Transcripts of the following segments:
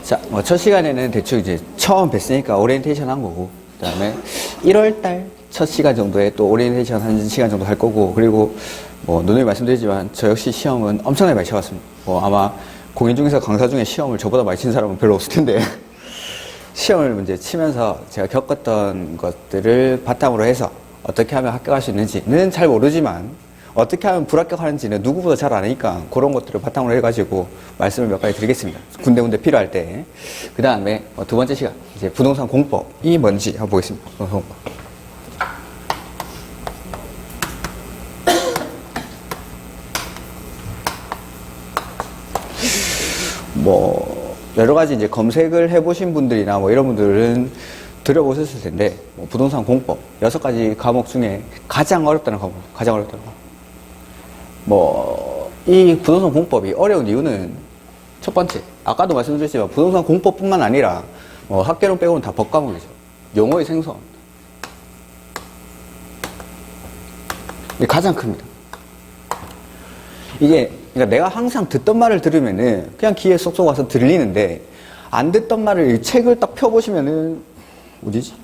자, 뭐 첫 시간에는 대충 이제 처음 뵀으니까 오리엔테이션 한 거고, 그 다음에 1월달 첫 시간 정도에 또 오리엔테이션 한 시간 정도 할 거고, 그리고 뭐 누누이 말씀드리지만 저 역시 시험은 엄청나게 많이 쳐봤습니다. 뭐 아마 공인 중개사 강사 중에 시험을 저보다 많이 친 사람은 별로 없을 텐데 시험을 이제 치면서 제가 겪었던 것들을 바탕으로 해서 어떻게 하면 합격할 수 있는지는 잘 모르지만 어떻게 하면 불합격하는지는 누구보다 잘 아니까 그런 것들을 바탕으로 해가지고 말씀을 몇 가지 드리겠습니다. 군데군데 필요할 때. 그 다음에 두 번째 시간, 이제 부동산 공법이 뭔지 한번 보겠습니다. 부동산 공법. 뭐 여러 가지 이제 검색을 해보신 분들이나 뭐 이런 분들은 들어보셨을 텐데, 뭐 부동산 공법 6가지 과목 중에 가장 어렵다는 과목, 가장 어렵다는 과목. 뭐 이 부동산 공법이 어려운 이유는 첫 번째, 아까도 말씀드렸지만 부동산 공법뿐만 아니라 뭐 학개론 빼고는 다 법과목이죠. 용어의 생소함. 이게 가장 큽니다. 이게 그러니까 내가 항상 듣던 말을 들으면은 그냥 귀에 쏙쏙 와서 들리는데, 안 듣던 말을 이 책을 딱 펴보시면은 어디지?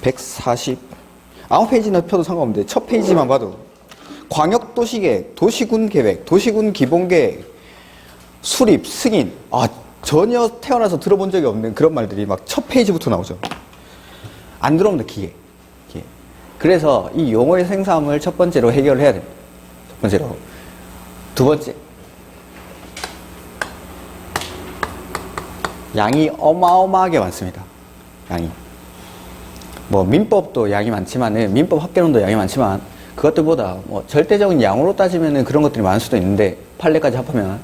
149페이지나 펴도 상관없는데 첫 페이지만 봐도 광역도시계획, 도시군계획, 도시군기본계획, 수립, 승인, 전혀 태어나서 들어본 적이 없는 그런 말들이 막 첫 페이지부터 나오죠. 안 들어옵니다. 기계. 그래서 이 용어의 생소함을 첫 번째로 해결을 해야 됩니다. 첫 번째로. 두 번째, 양이 어마어마하게 많습니다. 양이. 뭐 민법도 양이 많지만은, 민법 학개론도 양이 많지만 그것들보다 뭐 절대적인 양으로 따지면은 그런 것들이 많을 수도 있는데, 판례까지 합하면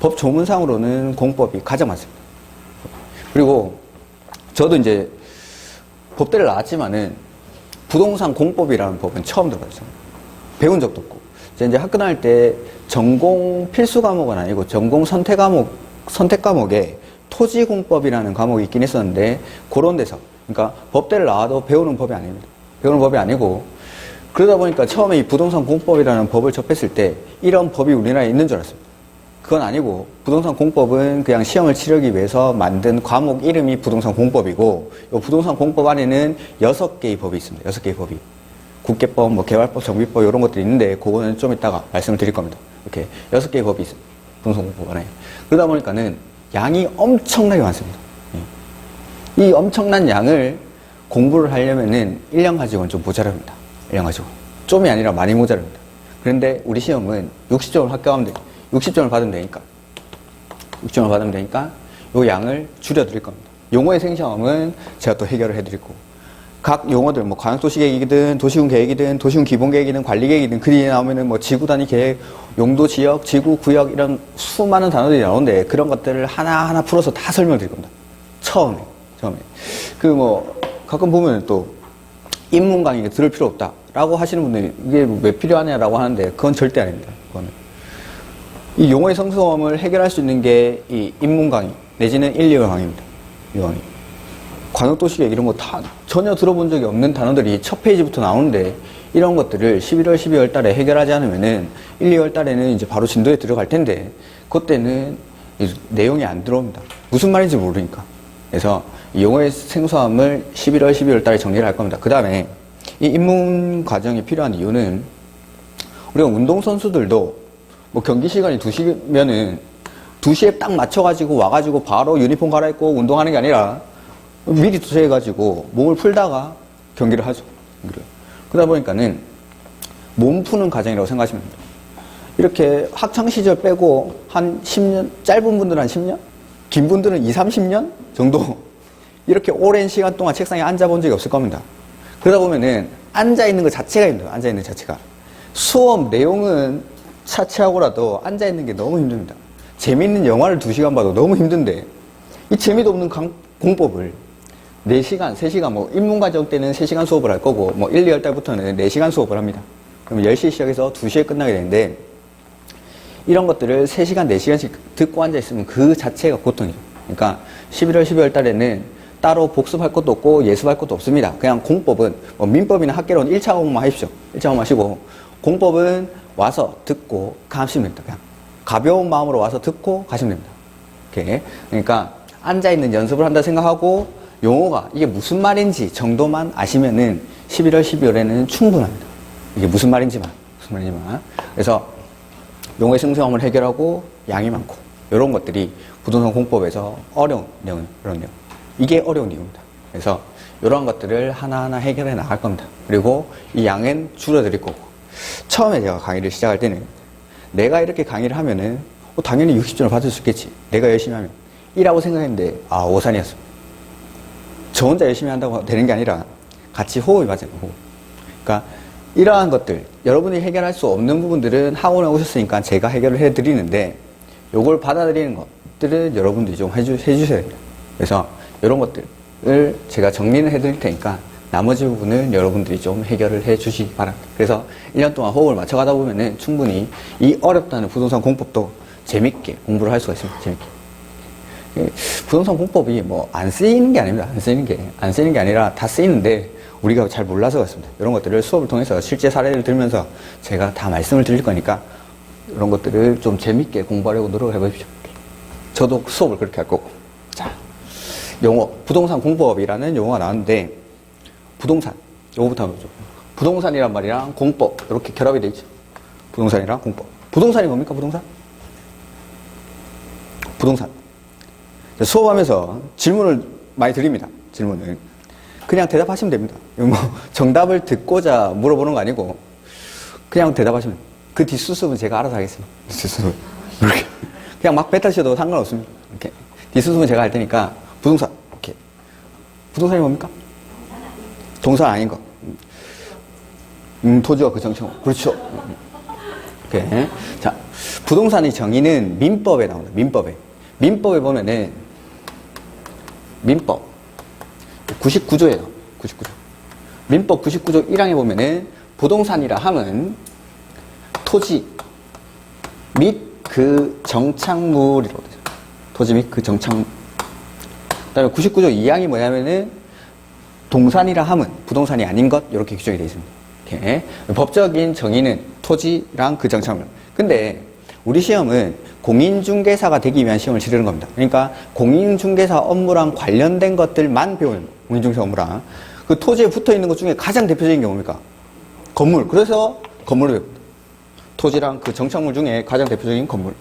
법 조문상으로는 공법이 가장 많습니다. 그리고 저도 이제 법대를 나왔지만은 부동산 공법이라는 법은 처음 들어봤어요. 배운 적도 없고. 이제 학교 다닐 때 전공 필수 과목은 아니고 전공 선택 과목에 토지공법이라는 과목이 있긴 있었는데, 그런 데서, 그러니까 법대를 나와도 배우는 법이 아닙니다. 배우는 법이 아니고, 그러다 보니까 처음에 이 부동산 공법이라는 법을 접했을 때 이런 법이 우리나라에 있는 줄 알았습니다. 그건 아니고, 부동산 공법은 그냥 시험을 치르기 위해서 만든 과목 이름이 부동산 공법이고, 이 부동산 공법 안에는 6개의 법이 있습니다. 6개의 법이. 국계법, 뭐 개발법, 정비법 이런 것들이 있는데 그거는 좀 이따가 말씀을 드릴 겁니다. 이렇게 6개의 법이 있습니다. 부동산 공법 안에. 그러다 보니까는 양이 엄청나게 많습니다. 이 엄청난 양을 공부를 하려면은 1년 가지고는 좀 모자랍니다. 1년 가지고. 좀이 아니라 많이 모자랍니다. 그런데 우리 시험은 60점을 합격하면 돼. 60점을 받으면 되니까. 60점을 받으면 되니까 이 양을 줄여드릴 겁니다. 용어의 생소함은 제가 또 해결을 해드리고, 각 용어들, 뭐 광역도시계획이든 도시군계획이든 도시군기본계획이든 관리계획이든 그 뒤에 나오면은 뭐 지구단위 계획, 용도지역, 지구구역 이런 수많은 단어들이 나오는데, 그런 것들을 하나하나 풀어서 다 설명드릴 겁니다. 처음에. 그 뭐 가끔 보면 또 인문 강의 들을 필요 없다라고 하시는 분들이 이게 왜 필요하냐라고 하는데, 그건 절대 아닙니다. 그거는 이 용어의 생소함을 해결할 수 있는 게 이 인문 강의 내지는 1, 2월 강의입니다. 이 강의. 광역도시계획 이런 거 다 전혀 들어본 적이 없는 단어들이 첫 페이지부터 나오는데, 이런 것들을 11월, 12월 달에 해결하지 않으면은 1, 2월 달에는 이제 바로 진도에 들어갈 텐데, 그때는 내용이 안 들어옵니다. 무슨 말인지 모르니까. 그래서 이 용어의 생소함을 11월, 12월 달에 정리를 할 겁니다. 그 다음에 이 입문 과정이 필요한 이유는, 우리가 운동선수들도 뭐 경기 시간이 2시면은 2시에 딱 맞춰가지고 와가지고 바로 유니폼 갈아입고 운동하는 게 아니라 미리 도착해가지고 몸을 풀다가 경기를 하죠. 그러다 보니까는 몸 푸는 과정이라고 생각하시면 됩니다. 이렇게 학창시절 빼고 한 10년, 짧은 분들은 한 10년? 긴 분들은 20, 30년 정도 이렇게 오랜 시간 동안 책상에 앉아본 적이 없을 겁니다. 그러다 보면은 앉아있는 것 자체가 힘들어요. 앉아있는 것 자체가. 수업 내용은 차치하고라도 앉아있는 게 너무 힘듭니다. 재밌는 영화를 2시간 봐도 너무 힘든데, 이 재미도 없는 공법을 4시간, 3시간, 뭐 입문과정 때는 3시간 수업을 할 거고, 뭐 1, 2월 달부터는 4시간 수업을 합니다. 그럼 10시에 시작해서 2시에 끝나게 되는데, 이런 것들을 3시간, 4시간씩 듣고 앉아있으면 그 자체가 고통이죠. 그러니까 11월, 12월 달에는 따로 복습할 것도 없고 예습할 것도 없습니다. 그냥 공법은 뭐 민법이나 학개론 1차 과목만 하십시오. 1차 과목 하시고, 공법은 와서 듣고 가시면 됩니다. 그냥 가벼운 마음으로 와서 듣고 가시면 됩니다. 이렇게. 그러니까 앉아있는 연습을 한다 생각하고 용어가 이게 무슨 말인지 정도만 아시면은 11월, 12월에는 충분합니다. 이게 무슨 말인지만. 그래서 용어의 생성함을 해결하고 양이 많고 이런 것들이 부동산 공법에서 어려운 내용, 이런 내용. 이게 어려운 이유입니다. 그래서 이런 것들을 하나하나 해결해 나갈 겁니다. 그리고 이 양은 줄어들 거고. 처음에 제가 강의를 시작할 때는 내가 이렇게 강의를 하면은 당연히 60점을 받을 수 있겠지. 내가 열심히 하면. 이라고 생각했는데 오산이었습니다. 저 혼자 열심히 한다고 되는 게 아니라 같이 호흡이 맞아요. 호흡. 그러니까 이러한 것들, 여러분이 해결할 수 없는 부분들은 학원에 오셨으니까 제가 해결을 해드리는데 요걸 받아들이는 것들은 여러분들이 좀 해주셔야 됩니다. 그래서 이런 것들을 제가 정리를 해드릴 테니까 나머지 부분은 여러분들이 좀 해결을 해주시기 바랍니다. 그래서 1년 동안 호흡을 맞춰가다 보면은 충분히 이 어렵다는 부동산 공법도 재밌게 공부를 할 수가 있습니다. 재밌게. 부동산 공법이 뭐 안 쓰이는 게 아닙니다. 안 쓰이는 게 아니라 다 쓰이는데 우리가 잘 몰라서 그렇습니다. 이런 것들을 수업을 통해서 실제 사례를 들면서 제가 다 말씀을 드릴 거니까 이런 것들을 좀 재밌게 공부하려고 노력을 해보십시오. 저도 수업을 그렇게 할 거고. 자, 용어. 부동산 공법이라는 용어가 나왔는데 부동산. 요거부터 한번 보죠. 부동산이란 말이랑 공법. 이렇게 결합이 되어 있죠. 부동산이랑 공법. 부동산이 뭡니까, 부동산? 부동산. 수업하면서 질문을 많이 드립니다. 질문을. 그냥 대답하시면 됩니다. 뭐 정답을 듣고자 물어보는 거 아니고 그냥 대답하시면 됩니다. 그 뒷수습은 제가 알아서 하겠습니다. 뒷수습은. 이렇게. 그냥 막 뱉으셔도 상관없습니다. 이렇게. 뒷수습은 제가 할 테니까 부동산. 이렇게. 부동산이 뭡니까? 동산 아닌 거. 토지와 그 정청. 그렇죠. 이렇게. 자, 부동산의 정의는 민법에 나옵니다. 민법에 보면은 민법 99조예요. 99조. 민법 99조 1항에 보면은 부동산이라 함은 토지 및 그 정착물이라고 되죠. 토지 및 그 정착물. 그다음에 99조 2항이 뭐냐면은 동산이라 함은 부동산이 아닌 것 이렇게 규정이 되어 있습니다. 이렇게. 법적인 정의는 토지랑 그 정착물. 근데 우리 시험은 공인중개사가 되기 위한 시험을 치르는 겁니다. 그러니까 공인중개사 업무랑 관련된 것들만 배우는 거예요. 공인중개사 업무랑. 그 토지에 붙어 있는 것 중에 가장 대표적인 게 뭡니까? 건물. 그래서 건물을 배웁니다. 토지랑 그 정착물 중에 가장 대표적인 건물.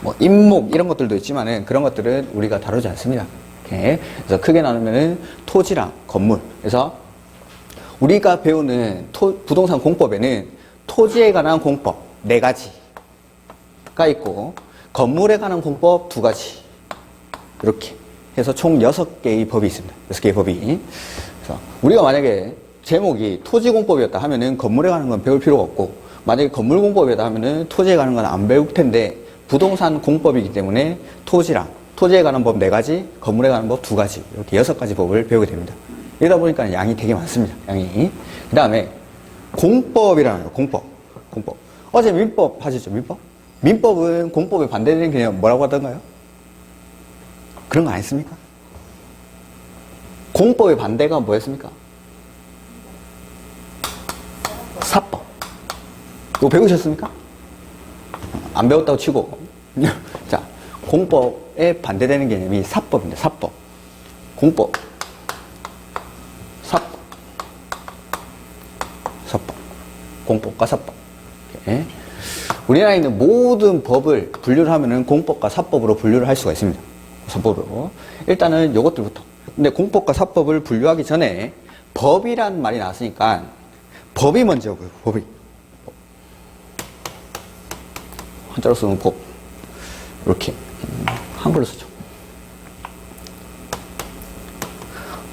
뭐 임목 이런 것들도 있지만은 그런 것들은 우리가 다루지 않습니다. 이렇게. 그래서 크게 나누면은 토지랑 건물. 그래서 우리가 배우는 부동산 공법에는 토지에 관한 공법 4가지가 있고 건물에 관한 공법 2가지 이렇게 해서 총 6개의 법이 있습니다. 6개의 법이. 그래서 우리가 만약에 제목이 토지공법이었다 하면은 건물에 관한 건 배울 필요가 없고 만약에 건물공법이었다 하면은 토지에 관한 건 안 배울 텐데 부동산 공법이기 때문에 토지에 관한 법 4가지, 건물에 관한 법 2가지 이렇게 6가지 법을 배우게 됩니다. 이러다 보니까 양이 되게 많습니다. 양이. 그 다음에 공법이라는 거예요. 공법. 어제 민법 하셨죠? 민법은 공법에 반대되는 개념 뭐라고 하던가요? 그런 거 아니습니까? 공법의 반대가 뭐였습니까? 사법. 이거 배우셨습니까? 안 배웠다고 치고. 자, 공법에 반대되는 개념이 사법입니다. 사법. 공법. 사법. 공법과 사법. 이렇게. 우리나라에 있는 모든 법을 분류를 하면은 공법과 사법으로 분류를 할 수가 있습니다. 사법으로. 일단은 요것들부터. 근데 공법과 사법을 분류하기 전에 법이란 말이 나왔으니까 법이 먼저고요. 법이. 한자로 쓰는 법. 이렇게. 한글로 쓰죠.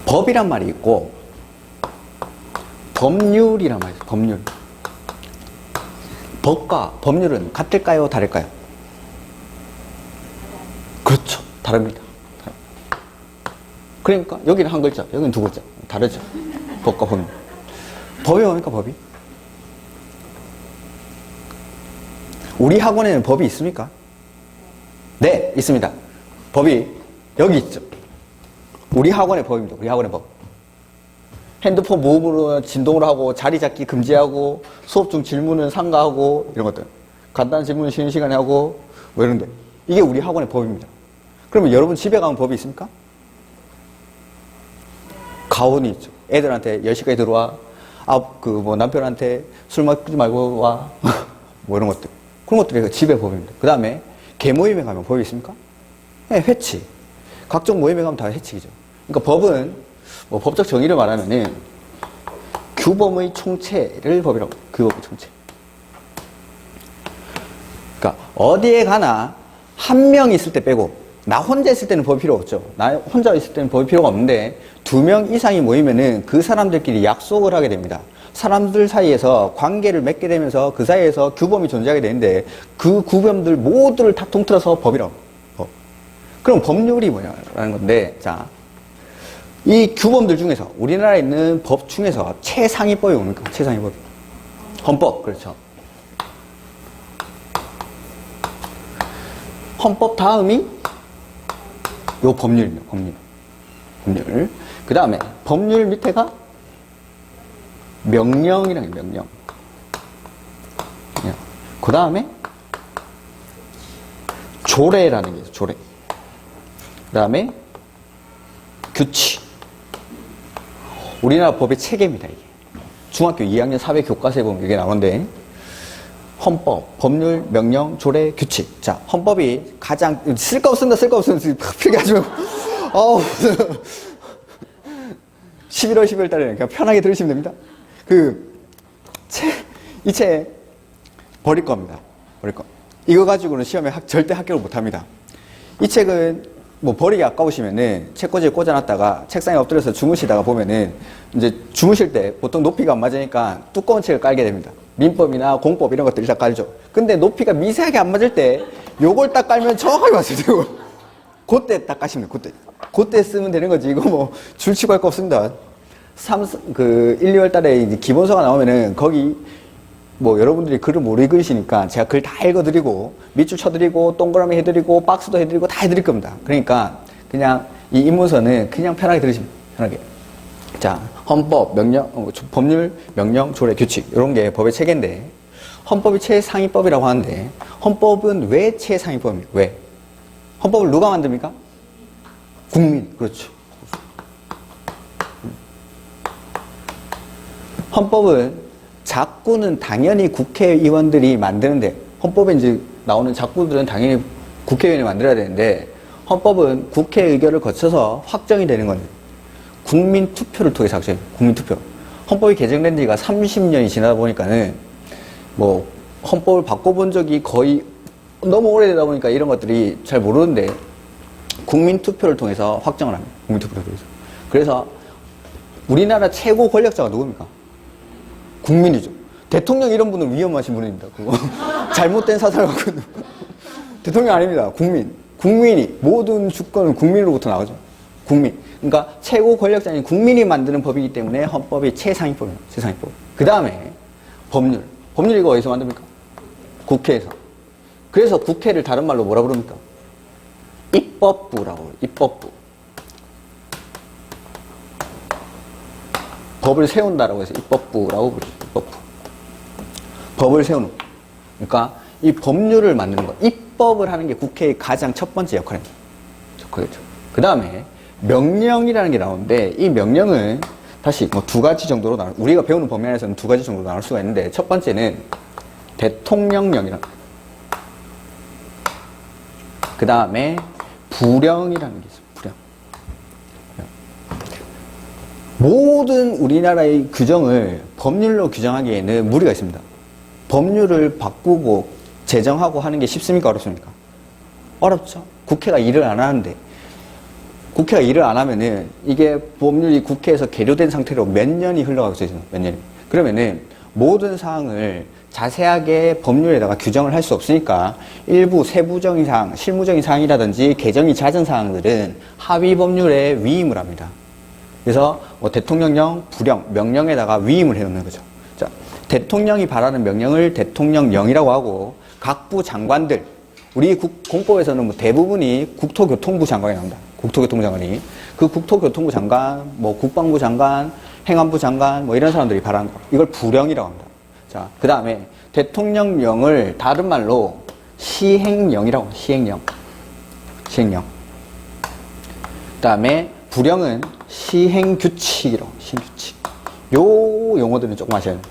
법이란 말이 있고 법률이란 말이 있어요. 법률. 법과 법률은 같을까요? 다를까요? 그렇죠. 다릅니다. 그러니까 여기는 한 글자, 여기는 2글자. 다르죠. 법과 법률. 법이 뭡니까? 법이? 우리 학원에는 법이 있습니까? 네, 있습니다. 법이 여기 있죠. 우리 학원의 법입니다. 우리 학원의 법. 핸드폰 무음으로 진동을 하고 자리 잡기 금지하고 수업 중 질문은 삼가하고 이런 것들. 간단한 질문은 쉬는 시간에 하고 뭐 이런데 이게 우리 학원의 법입니다. 그러면 여러분 집에 가면 법이 있습니까? 가온이 있죠. 애들한테 10시까지 들어와. 남편한테 술 먹지 말고 와. 뭐 이런 것들. 그런 것들이 집의 법입니다. 그 다음에 개모임에 가면 법이 있습니까? 네, 회칙. 각종 모임에 가면 다 회칙이죠. 그러니까 법은 뭐 법적 정의를 말하면은 규범의 총체를 법이라고. 규범의 총체. 그러니까 어디에 가나 한 명 있을 때 빼고 나 혼자 있을 때는 법이 필요 없죠. 나 혼자 있을 때는 법이 필요가 없는데 2명 이상이 모이면은 그 사람들끼리 약속을 하게 됩니다. 사람들 사이에서 관계를 맺게 되면서 그 사이에서 규범이 존재하게 되는데 그 규범들 모두를 다 통틀어서 법이라고. 법. 그럼 법률이 뭐냐라는 건데, 자, 이 규범들 중에서 우리나라에 있는 법 중에서 최상위법이 뭡니까? 최상위법. 헌법, 그렇죠. 헌법 다음이 요 법률입니다. 법률. 그 다음에 법률 밑에가 명령이라는 게 명령. 그 다음에 조례라는 게 있어요. 조례. 그 다음에 규칙. 우리나라 법의 체계입니다. 이게. 중학교 2학년 사회 교과서에 보면 이게 나오는데 헌법, 법률, 명령, 조례, 규칙. 자, 헌법이 가장 쓸데없습니다. 필기하지 말고 11월 12월 달에 그냥 편하게 들으시면 됩니다. 이 책 버릴 겁니다. 버릴 거. 이거 가지고는 시험에 절대 합격을 못 합니다. 이 책은 뭐 버리기 아까우시면은 책꽂이에 꽂아놨다가 책상에 엎드려서 주무시다가 보면은 이제 주무실 때 보통 높이가 안 맞으니까 두꺼운 책을 깔게 됩니다. 민법이나 공법 이런 것들 일단 깔죠. 근데 높이가 미세하게 안 맞을 때 요걸 딱 깔면 정확하게 맞아요. 되고 그때 딱 까시면 돼요. 그때 쓰면 되는 거지. 이거 뭐 줄치고 할 거 없습니다. 1, 2월 달에 이제 기본서가 나오면은 거기 뭐 여러분들이 글을 못 읽으시니까 제가 글 다 읽어드리고 밑줄 쳐드리고 동그라미 해드리고 박스도 해드리고 다 해드릴 겁니다. 그러니까 그냥 이 입문서는 그냥 편하게 들으시면 편하게. 자, 헌법, 법률, 명령, 조례, 규칙 이런 게 법의 체계인데 헌법이 최상위법이라고 하는데 헌법은 왜 최상위법입니까? 왜? 헌법을 누가 만듭니까? 국민. 그렇죠. 헌법은 작구는 당연히 국회의원들이 만드는데 헌법에 이제 나오는 작구들은 당연히 국회의원이 만들어야 되는데 헌법은 국회 의결을 거쳐서 확정이 되는 건 국민 투표를 통해서 확정해요. 국민 투표. 헌법이 개정된 지가 30년이 지나다 보니까는 뭐 헌법을 바꿔본 적이 거의 너무 오래되다 보니까 이런 것들이 잘 모르는데 국민 투표를 통해서 확정을 합니다. 국민 투표를 통해서. 그래서 우리나라 최고 권력자가 누굽니까? 국민이죠. 대통령 이런 분은 위험하신 분입니다. 그거 잘못된 사상을 갖고 있는 대통령 아닙니다. 국민. 국민이 모든 주권은 국민으로부터 나오죠. 국민. 그러니까 최고 권력자인 국민이 만드는 법이기 때문에 헌법이 최상위법입니다. 최상위법. 그 다음에 법률. 법률 이거 어디서 만듭니까? 국회에서. 그래서 국회를 다른 말로 뭐라 부릅니까? 입법부라고 해요. 입법부. 법을 세운다라고 해서 입법부라고 부르죠. 입법부. 법을 세우는 거. 그러니까 이 법률을 만드는 거. 입법을 하는 게 국회의 가장 첫 번째 역할입니다. 그렇죠. 그 다음에 명령이라는 게 나오는데 이 명령은 다시 뭐 2가지 정도로 우리가 배우는 범위 안에서는 2가지 정도로 나눌 수가 있는데 첫 번째는 대통령령이라는 거. 그 다음에 부령이라는 게 있어요. 부령. 모든 우리나라의 규정을 법률로 규정하기에는 무리가 있습니다. 법률을 바꾸고 제정하고 하는 게 쉽습니까? 어렵습니까? 어렵죠. 국회가 일을 안 하는데 국회가 일을 안 하면은 이게 법률이 국회에서 계류된 상태로 몇 년이 흘러가고 있어요. 몇 년이. 그러면은 모든 사항을 자세하게 법률에다가 규정을 할 수 없으니까 일부 세부적인 사항, 실무적인 사항이라든지 개정이 잦은 사항들은 하위 법률에 위임을 합니다. 그래서 뭐 대통령령, 부령, 명령에다가 위임을 해놓는 거죠. 자, 대통령이 발하는 명령을 대통령령이라고 하고 각부 장관들, 우리 공법에서는 뭐 대부분이 국토교통부 장관이 나옵니다. 국토교통부 장관이. 그 국토교통부 장관, 뭐 국방부 장관, 행안부 장관 뭐 이런 사람들이 발하는 거. 이걸 부령이라고 합니다. 자, 그 다음에 대통령령을 다른 말로 시행령이라고 합니다. 시행령. 시행령. 그 다음에 부령은 시행규칙이라고. 시행규칙. 요 용어들은 조금 아셔야 돼요.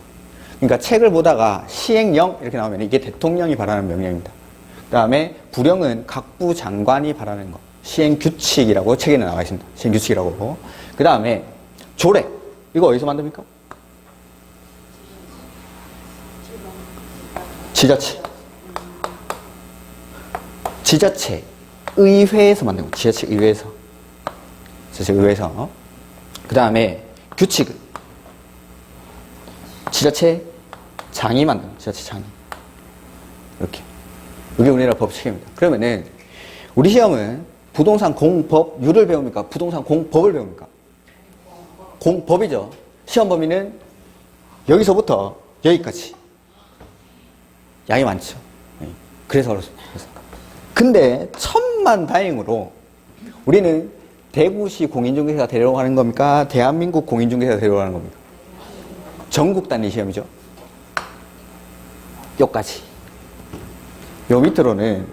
그러니까 책을 보다가 시행령 이렇게 나오면 이게 대통령이 발하는 명령입니다. 그 다음에 부령은 각부 장관이 발하는 거. 시행규칙이라고 책에는 나와 있습니다. 시행규칙이라고. 그 다음에 조례. 이거 어디서 만듭니까? 지자체. 지자체. 의회에서 만든 거. 지자체 의회에서. 지자체 의회에서. 그 다음에 규칙은 지자체 장이 만든 거. 지자체 장이. 이렇게. 이게 우리나라 법칙입니다. 그러면은 우리 시험은 부동산 공법률을 배웁니까? 부동산 공법을 배웁니까? 공법이죠. 시험 범위는 여기서부터 여기까지. 양이 많죠. 그래서 어렵습니다. 근데 천만다행으로 우리는 대구시 공인중개사 데려가는 겁니까? 대한민국 공인중개사 데려가는 겁니까? 전국 단위 시험이죠. 여기까지. 요 밑으로는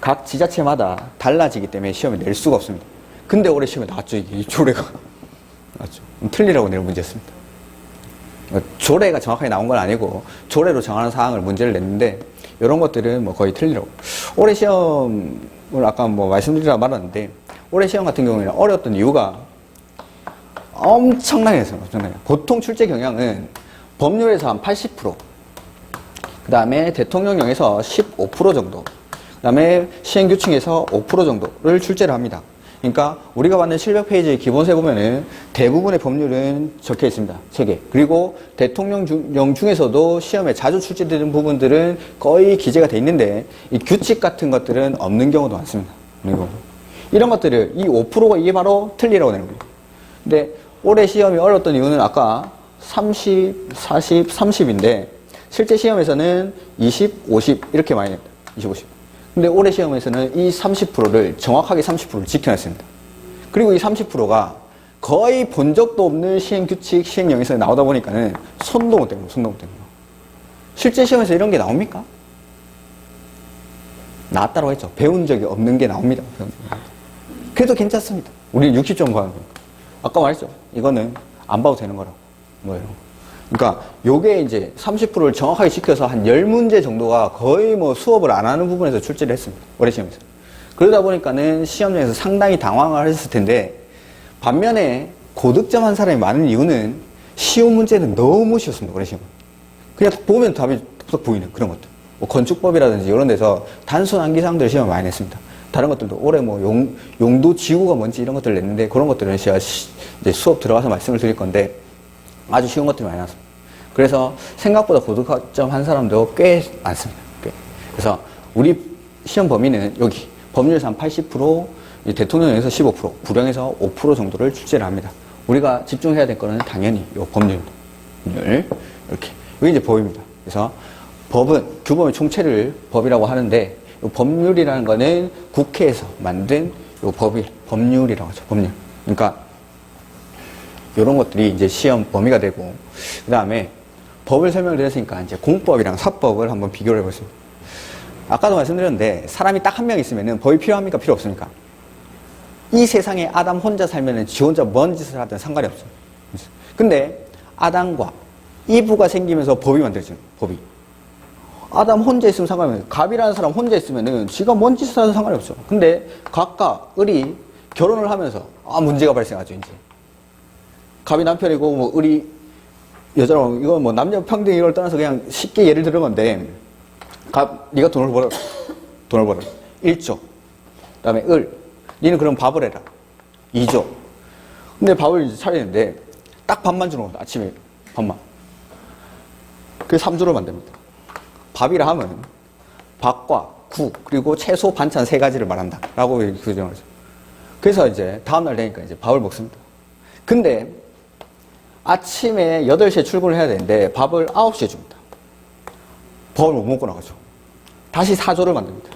각 지자체마다 달라지기 때문에 시험에 낼 수가 없습니다. 근데 올해 시험에 나왔죠. 이게 조례가 나왔죠. 틀리라고 낼 문제였습니다. 조례가 정확하게 나온 건 아니고 조례로 정하는 사항을 문제를 냈는데 이런 것들은 뭐 거의 틀리라고. 올해 시험을 아까 뭐 말씀드리라 말았는데 올해 시험 같은 경우에는 어려웠던 이유가 엄청나게 했어요. 엄청나게. 보통 출제 경향은 법률에서 한 80%, 그 다음에 대통령령에서 15% 정도, 그 다음에 시행규칙에서 5% 정도를 출제를 합니다. 그러니까 우리가 받는 700페이지의 기본세 보면은 대부분의 법률은 적혀 있습니다. 책에. 그리고 대통령령 중에서도 시험에 자주 출제되는 부분들은 거의 기재가 돼 있는데 이 규칙 같은 것들은 없는 경우도 많습니다. 그리고 이런 것들을 이 5%가 이게 바로 틀리라고 되는 거예요. 근데 올해 시험이 어려웠던 이유는 아까 30, 40, 30인데 실제 시험에서는 20, 50 이렇게 많이 냅니다. 20, 50. 근데 올해 시험에서는 이 30%를 정확하게 30%를 지켜냈습니다. 그리고 이 30%가 거의 본 적도 없는 시행규칙, 시행령에서 나오다 보니까는 손도 못 대는 거예요. 실제 시험에서 이런 게 나옵니까? 나왔다고 했죠. 배운 적이 없는 게 나옵니다. 그래도 괜찮습니다. 우리는 60점 구하는 거니까. 아까 말했죠. 이거는 안 봐도 되는 거라고. 뭐 이런 거. 그러니까 요게 이제 30%를 정확하게 지켜서 한 10문제 정도가 거의 뭐 수업을 안 하는 부분에서 출제를 했습니다. 올해 시험에서. 그러다 보니까는 시험장에서 상당히 당황을 했을 텐데 반면에 고득점 한 사람이 많은 이유는 쉬운 문제는 너무 쉬웠습니다. 올해 시험은. 그냥 보면 답이 톡톡 보이는 그런 것들. 뭐 건축법이라든지 이런 데서 단순 암기사항들 시험을 많이 냈습니다. 다른 것들도 올해 뭐 용도 지구가 뭔지 이런 것들을 냈는데 그런 것들은 제가 이제 수업 들어가서 말씀을 드릴 건데 아주 쉬운 것들이 많이 나왔습니다. 그래서 생각보다 고득점 한 사람도 꽤 많습니다. 꽤. 그래서 우리 시험 범위는 여기 법률에서 한 80%, 대통령에서 15%, 부령에서 5% 정도를 출제를 합니다. 우리가 집중해야 될 거는 당연히 이 법률 이렇게 이게 이제 법입니다. 그래서 법은 규범의 총체를 법이라고 하는데 이 법률이라는 거는 국회에서 만든 이 법률이라고 하죠. 법률. 그러니까 이런 것들이 이제 시험 범위가 되고, 그 다음에 법을 설명을 드렸으니까 이제 공법이랑 사법을 한번 비교를 해보겠습니다. 아까도 말씀드렸는데 사람이 딱 한 명 있으면은 법이 필요합니까? 필요 없습니까? 이 세상에 아담 혼자 살면은 지 혼자 뭔 짓을 하든 상관이 없어요. 근데 아담과 이브가 생기면서 법이 만들어지는 거예요. 법이. 아담 혼자 있으면 상관이 없어요. 갑이라는 사람 혼자 있으면은 지가 뭔 짓을 하든 상관이 없죠. 근데 각각 을이 결혼을 하면서 문제가 발생하죠. 이제 갑이 남편이고 뭐 을이 여자라고, 이건 뭐 남녀 평등 이걸 떠나서 그냥 쉽게 예를 들은 건데, 갑, 네가 돈을 벌어. 1조. 그 다음에 을, 니는 그럼 밥을 해라. 2조. 근데 밥을 이제 차리는데, 딱 밥만 주는 거다. 아침에 밥만. 그래서 3조를 만듭니다. 밥이라 하면, 밥과 국, 그리고 채소, 반찬 3가지를 말한다. 라고 규정을 하죠. 그래서 이제 다음날 되니까 이제 밥을 먹습니다. 근데, 아침에 8시에 출근을 해야 되는데 밥을 9시에 줍니다. 밥을 못 먹고 나가죠. 다시 4조를 만듭니다.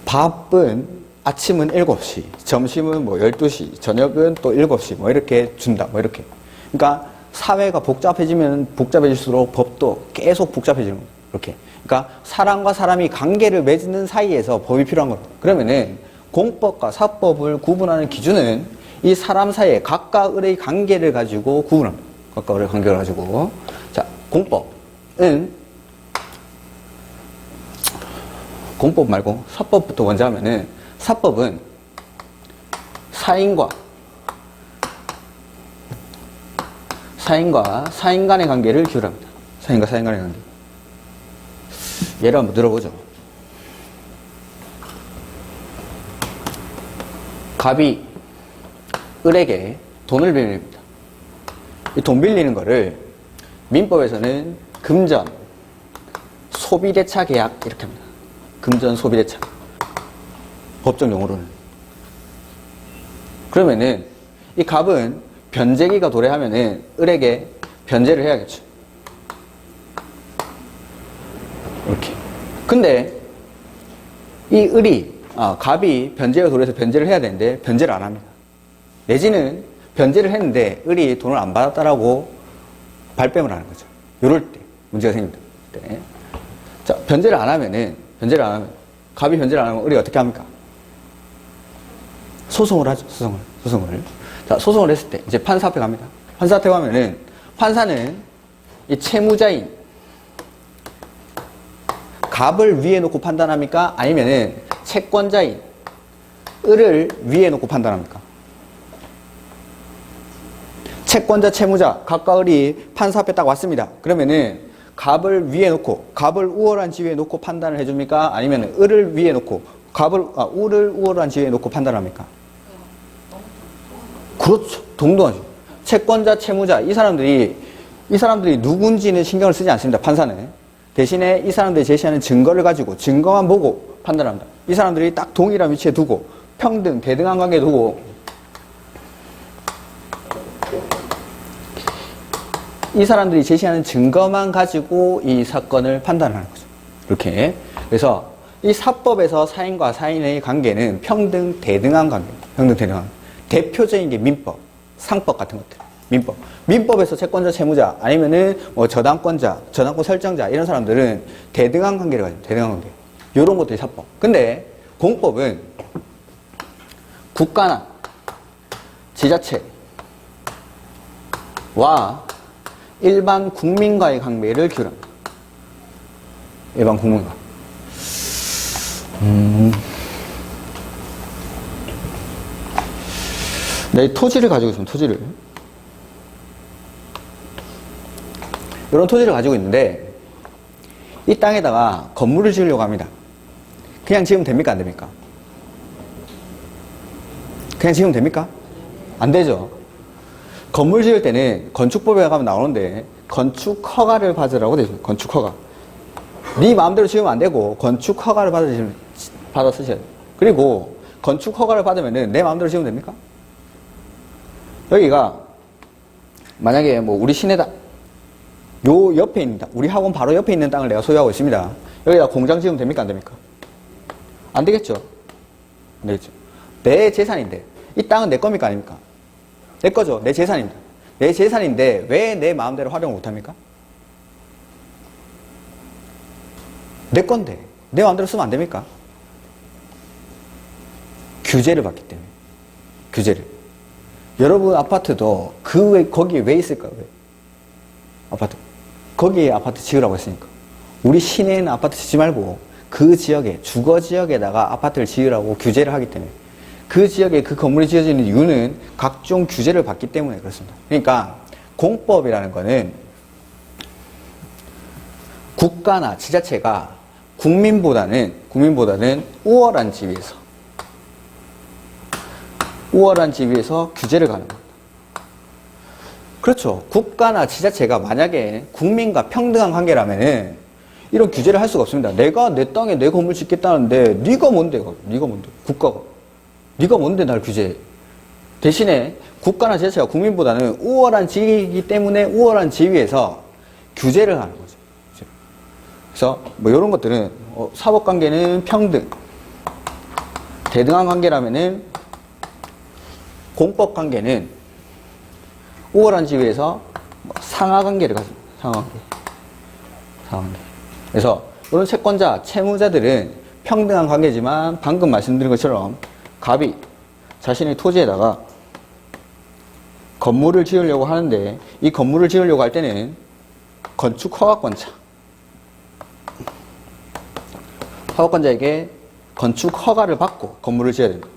밥은 아침은 7시, 점심은 뭐 12시, 저녁은 또 7시 뭐 이렇게 준다. 뭐 이렇게. 그러니까 사회가 복잡해지면 복잡해질수록 법도 계속 복잡해지는 거예요. 이렇게. 그러니까 사람과 사람이 관계를 맺는 사이에서 법이 필요한 거예요. 그러면은 공법과 사법을 구분하는 기준은 이 사람 사이에 각각의 관계를 가지고 구분합니다. 각각의 관계를 가지고. 자, 공법은 공법 말고 사법부터 먼저 하면은 사법은 사인과 사인 간의 관계를 기울합니다. 사인과 사인 간의 관계. 예를 한번 들어보죠. 갑이 을에게 돈을 빌립니다. 이 돈 빌리는 거를 민법에서는 금전, 소비대차 계약 이렇게 합니다. 금전, 소비대차. 법적 용어로는. 그러면은 이 갑은 변제기가 도래하면은 을에게 변제를 해야겠죠. 이렇게. 근데 이 을이 갑이 변제가 도래해서 변제를 해야 되는데 변제를 안 합니다. 내지는 변제를 했는데 을이 돈을 안 받았다라고 발뺌을 하는 거죠. 이럴 때 문제가 생깁니다. 네. 자, 변제를 안 하면 갑이 변제를 안 하면 을이 어떻게 합니까? 소송을 하죠. 소송을. 자, 소송을 했을 때 이제 판사 앞에 갑니다. 판사 앞에 가면은 판사는 이 채무자인 갑을 위에 놓고 판단합니까? 아니면은 채권자인 을을 위에 놓고 판단합니까? 채권자, 채무자, 각각 을이 판사 앞에 딱 왔습니다. 그러면은 갑을 위에 놓고, 갑을 우월한 지위에 놓고 판단을 해줍니까? 아니면 을을 위에 놓고, 을을 우월한 지위에 놓고 판단합니까? 그렇죠. 동등하죠. 채권자, 채무자, 이 사람들이 누군지는 신경을 쓰지 않습니다. 판사는. 대신에 이 사람들이 제시하는 증거를 가지고 증거만 보고 판단합니다. 이 사람들이 딱 동일한 위치에 두고 평등, 대등한 관계에 두고 이 사람들이 제시하는 증거만 가지고 이 사건을 판단하는 거죠. 이렇게. 그래서 이 사법에서 사인과 사인의 관계는 평등, 대등한 관계입니다. 평등, 대등한 관계. 대표적인 게 민법, 상법 같은 것들. 민법에서 채권자, 채무자, 아니면은 뭐 저당권자, 저당권 설정자, 이런 사람들은 대등한 관계를 가지고, 대등한 관계. 요런 것들이 사법. 근데 공법은 국가나 지자체와 일반 국민과의 관계를 기울합니다. 일반 국민과. 내 토지를 가지고 있습니다. 토지를. 이런 토지를 가지고 있는데 이 땅에다가 건물을 지으려고 합니다. 그냥 지으면 됩니까? 안 됩니까? 그냥 지으면 됩니까? 안 되죠. 건물 지을 때는 건축법에 가면 나오는데 건축 허가를 받으라고 되어 있습니다. 건축 허가. 네 마음대로 지으면 안 되고 건축 허가를 받아 쓰셔야 돼요. 그리고 건축 허가를 받으면은 내 마음대로 지으면 됩니까? 여기가 만약에 뭐 우리 시내다 요 옆에 있는 땅, 우리 학원 바로 옆에 있는 땅을 내가 소유하고 있습니다. 여기다 공장 지으면 됩니까? 안 됩니까? 안 되겠죠? 안 되겠죠? 내 재산인데 이 땅은 내 겁니까? 아닙니까? 내 거죠. 내 재산입니다. 내 재산인데 왜 내 마음대로 활용을 못합니까? 내 건데 내 마음대로 쓰면 안 됩니까? 규제를 받기 때문에. 규제를. 여러분 아파트도 거기에 왜 있을까요? 왜? 아파트. 거기에 아파트 지으라고 했으니까. 우리 시내에는 아파트 짓지 말고 그 지역에, 주거 지역에다가 아파트를 지으라고 규제를 하기 때문에. 그 지역에 그 건물이 지어지는 이유는 각종 규제를 받기 때문에 그렇습니다. 그러니까 공법이라는 거는 국가나 지자체가 국민보다는 우월한 지위에서 규제를 가는 겁니다. 그렇죠. 국가나 지자체가 만약에 국민과 평등한 관계라면은 이런 규제를 할 수가 없습니다. 내가 내 땅에 내 건물 짓겠다는데 네가 뭔데? 국가가. 네가 뭔데 날 규제해? 대신에 국가나 지자체가 국민보다는 우월한 지위이기 때문에 우월한 지위에서 규제를 하는 거죠. 그래서 뭐 이런 것들은 사법관계는 평등, 대등한 관계라면은 공법관계는 우월한 지위에서 상하관계를 가집니다. 상하관계. 그래서 이런 채권자, 채무자들은 평등한 관계지만 방금 말씀드린 것처럼 갑이 자신의 토지에다가 건물을 지으려고 하는데 이 건물을 지으려고 할 때는 건축 허가권자, 허가권자에게 건축 허가를 받고 건물을 지어야 됩니다.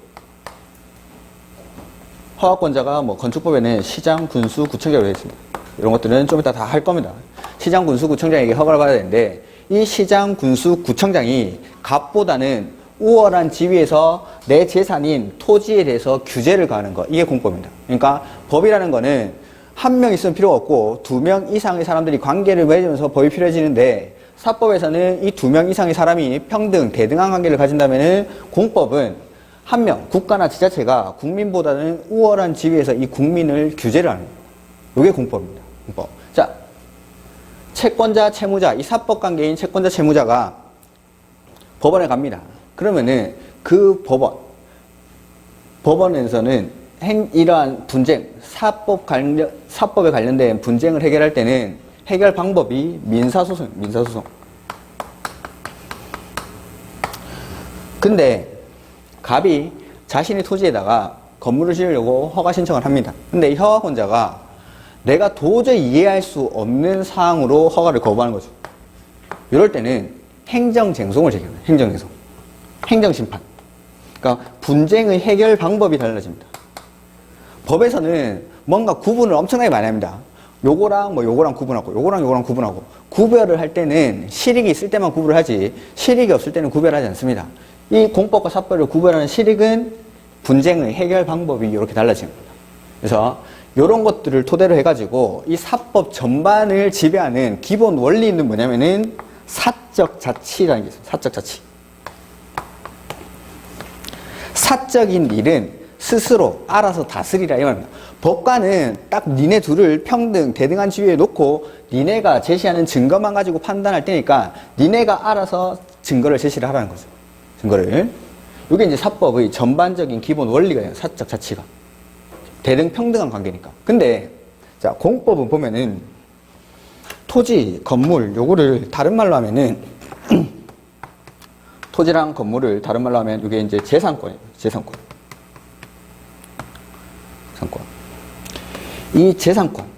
허가권자가 뭐 건축법에는 시장, 군수, 구청장으로 되어 있습니다. 이런 것들은 좀 이따 다 할 겁니다. 시장, 군수, 구청장에게 허가를 받아야 되는데 이 시장, 군수, 구청장이 갑보다는 우월한 지위에서 내 재산인 토지에 대해서 규제를 가하는 것, 이게 공법입니다. 그러니까 법이라는 거는 한 명 있으면 필요가 없고 2명 이상의 사람들이 관계를 맺으면서 법이 필요해지는데 사법에서는 이 2명 이상의 사람이 평등, 대등한 관계를 가진다면은 공법은 한 명, 국가나 지자체가 국민보다는 우월한 지위에서 이 국민을 규제를 하는 거예요. 이게 공법입니다. 공법. 자, 채권자, 채무자, 이 사법 관계인 채권자, 채무자가 법원에 갑니다. 그러면은 그 법원에서는 이러한 분쟁, 사법에 관련된 분쟁을 해결할 때는 해결 방법이 민사소송입니다. 민사소송. 근데 갑이 자신의 토지에다가 건물을 지으려고 허가 신청을 합니다. 근데 이 허가권자가 내가 도저히 이해할 수 없는 사항으로 허가를 거부하는 거죠. 이럴 때는 행정쟁송을 제기합니다. 행정쟁송. 행정심판. 그러니까 분쟁의 해결 방법이 달라집니다. 법에서는 뭔가 구분을 엄청나게 많이 합니다. 요거랑 뭐 요거랑 구분하고 요거랑 요거랑 구분하고 구별을 할 때는 실익이 있을 때만 구별을 하지 실익이 없을 때는 구별하지 않습니다. 이 공법과 사법을 구별하는 실익은 분쟁의 해결 방법이 이렇게 달라집니다. 그래서 이런 것들을 토대로 해가지고 이 사법 전반을 지배하는 기본 원리는 뭐냐면은 사적 자치라는 게 있습니다. 사적 자치. 사적인 일은 스스로 알아서 다스리라 이 말입니다. 법관은 딱 니네 둘을 평등, 대등한 지위에 놓고 니네가 제시하는 증거만 가지고 판단할 테니까 니네가 알아서 증거를 제시를 하라는 거죠. 증거를. 이게 이제 사법의 전반적인 기본 원리가 사적 자치가. 대등 평등한 관계니까. 근데 자, 공법은 보면은 토지, 건물 요거를 다른 말로 하면은 토지랑 건물을 다른 말로 하면 이게 이제 재산권이에요. 재산권. 이 재산권에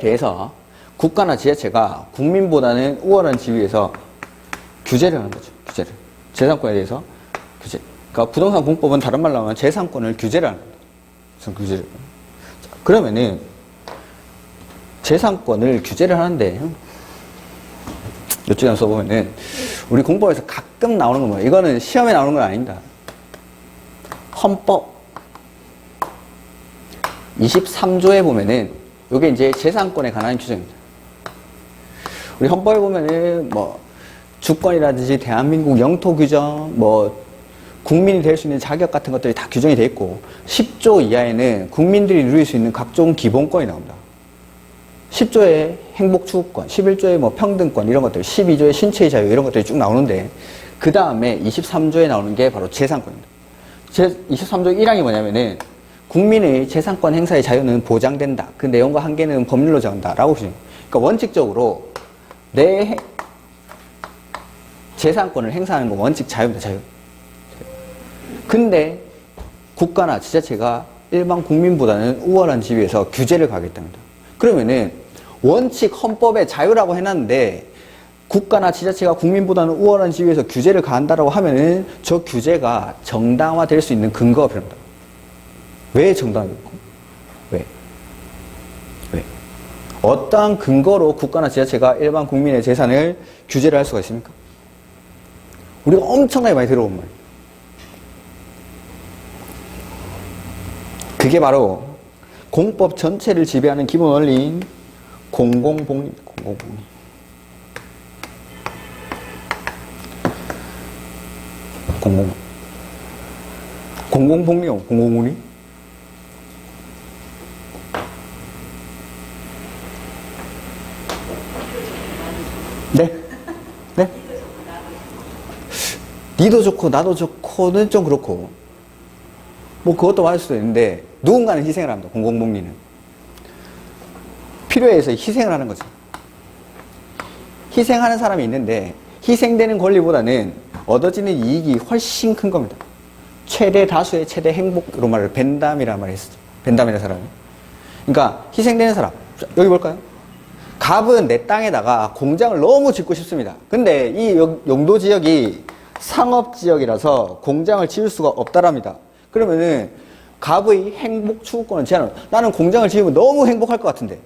대해서 국가나 지자체가 국민보다는 우월한 지위에서 규제를 하는 거죠. 규제를. 재산권에 대해서 규제. 그러니까 부동산 공법은 다른 말로 하면 재산권을 규제를 하는 거예요. 규제를. 자, 그러면은 재산권을 규제를 하는데 이쪽에 써보면은 우리 공법에서 가끔 나오는 건 뭐예요? 이거는 시험에 나오는 건 아닙니다. 헌법 23조에 보면은 이게 이제 재산권에 관한 규정입니다. 우리 헌법에 보면은 뭐 주권이라든지 대한민국 영토 규정, 뭐 국민이 될 수 있는 자격 같은 것들이 다 규정이 되어 있고 10조 이하에는 국민들이 누릴 수 있는 각종 기본권이 나옵니다. 10조에 행복추구권, 11조에 뭐 평등권 이런 것들, 12조에 신체의 자유 이런 것들이 쭉 나오는데 그 다음에 23조에 나오는 게 바로 재산권입니다. 23조 1항이 뭐냐면은 국민의 재산권 행사의 자유는 보장된다. 그 내용과 한계는 법률로 정한다. 라고 보십니다. 그러니까 원칙적으로 내 재산권을 행사하는 건 원칙 자유입니다. 자유. 근데 국가나 지자체가 일반 국민보다는 우월한 지위에서 규제를 가겠답니다. 그러면은 원칙 헌법에 자유라고 해놨는데 국가나 지자체가 국민보다는 우월한 지위에서 규제를 가한다라고 하면은 저 규제가 정당화될 수 있는 근거가 필요합니다. 왜 정당화될까? 왜? 어떠한 근거로 국가나 지자체가 일반 국민의 재산을 규제를 할 수가 있습니까? 우리가 엄청나게 많이 들어본 말이에요. 그게 바로 공법 전체를 지배하는 기본 원리인 공공복리입니다. 공공복리. 공공복리요. 공공복리. 네? 네? 니도 좋고 나도 좋고는 좀 그렇고 뭐 그것도 맞을 수도 있는데 누군가는 희생을 합니다. 공공복리는. 필요에 의해서 희생을 하는 거죠. 희생하는 사람이 있는데 희생되는 권리보다는 얻어지는 이익이 훨씬 큰 겁니다. 최대 다수의 최대 행복으로 말을 벤담이라는 말을 했었죠. 벤담이라는 사람이. 그러니까 희생되는 사람. 여기 볼까요? 갑은 내 땅에다가 공장을 너무 짓고 싶습니다. 근데 이 용도 지역이 상업 지역이라서 공장을 지을 수가 없다랍니다. 그러면은 갑의 행복 추구권은 제한을, 나는 공장을 지으면 너무 행복할 것 같은데.